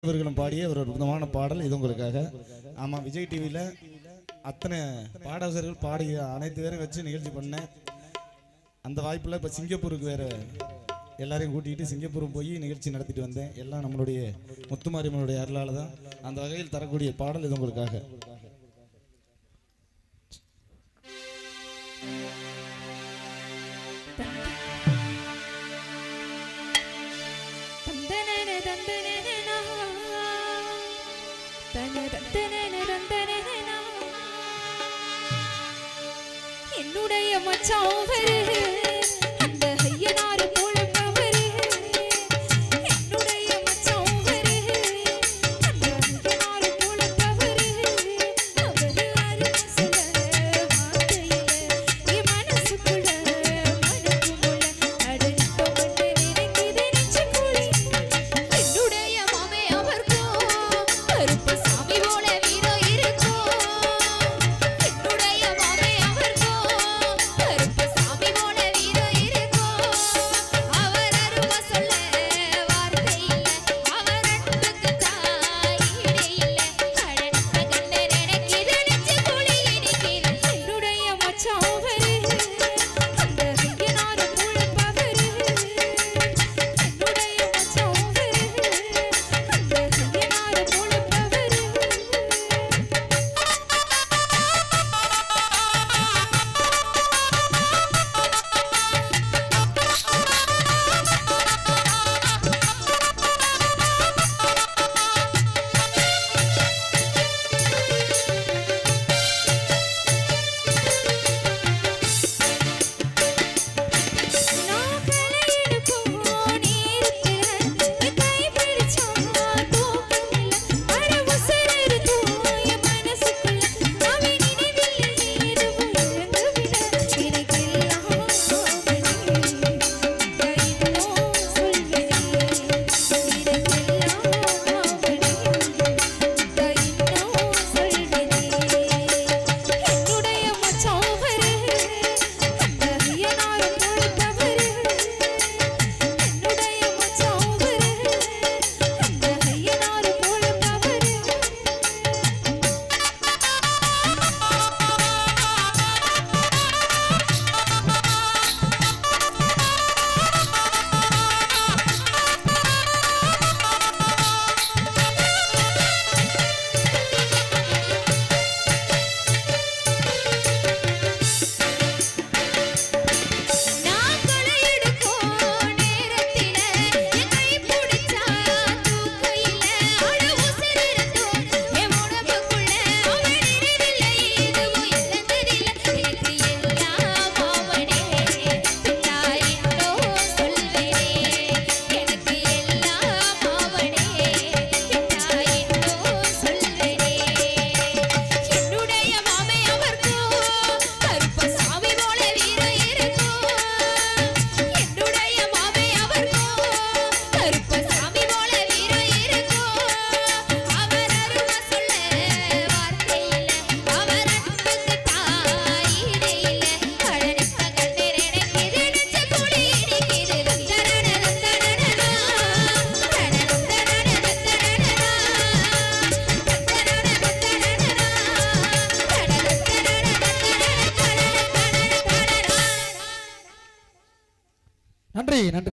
இவர்களும் பாடிய ஒரு அற்புதமான பாடல் இது உங்களுக்காக. ஆமா, விஜய் டிவியில் அத்தனை பாடகர்கள் பாடிய அனைத்து பேரும் வச்சு நிகழ்ச்சி பண்ணேன். அந்த வாய்ப்பில் இப்போ சிங்கப்பூருக்கு வேறு எல்லாரையும் கூட்டிகிட்டு சிங்கப்பூரும் போய் நிகழ்ச்சி நடத்திட்டு வந்தேன். எல்லாம் நம்மளுடைய முத்துமாரியம்மனுடைய அருளால் தான். அந்த வகையில் தரக்கூடிய பாடல் இது உங்களுக்காக. என்னுடைய மச்சாவரே அந்த ஐயனார் போலவரே என்னுடைய மச்சாவரே அந்த ஐயனார் போலவரே அவரே அருள் சொல்ல வார்த்தையிலே என் மனசுக்குள்ள மனக்குள்ள அடனிட்ட மண்ணே நினைக்குது நெஞ்சுக்குள்ளே என்னுடைய மாமே அவர்கோ கருப்பு சாமி போல வீரம் இருக்கோ என்னுடைய மாமே அவர்கோ கருப்பு சாமி போல வீரம் இருக்கோ அவர் அருள் சொல்ல வார்த்தை இல்லை அவர் அன்புக்கு தாயிடே இல்லை அடனிட்ட கண்ணே நினைக்குது நெஞ்சுக்குள்ளே இனிக்குது என்னுடைய மச்சாவரே அந்த ஐயனார் போலவரே என்னுடைய மச்சாவரே அந்த ஐயனார் போலவரே நான் கலையிடு போனேரத்துல என் கை பிடிச்சா தூக்கமில்ல அட உசரது தூய மனசுக்குள்ள அவன் நினைவில் ஏதுவும் இறங்கவில்லை எனக்கெல்லாம் அவனே தைனோ சொல்வனே எனக்கெல்லாம் அவனே தைனோ சொல்வனே என்னுடைய மச்சாவரே அந்த ஐயனார் போலவரே என்னுடைய மச்சாவரே அந்த ஐயனார் போலவரே நான் கலையிடு போனேரத்தில என் கை பிடிச்சா தூக்கையில அட உசரது என் உடம்புக்குள்ள அவன் நினைவில் ஏதுவும் இழந்ததில்லை எனக்கு எல்லாம் அவனே தாயினோ சொல்வனே எனக்கு எல்லாம் அவனே தாயினோ சொல்வனே என்னுடைய மாமே அவர்கோ கருப்பு சாமி போல வீரம் இருக்கோ என்னுடைய மாமே அவர்கோ கருப்பு சாமி போல வீரம் இருக்கோ அவர் அருள் சொல்ல வார்த்தை இல்லை அவர் அன்புக்கு தாயிடே இல்லை அடனிட்ட கண்ணே நினைக்குது நெஞ்சுக்குள்ளே இனிக்குது நன்றி நன்றி.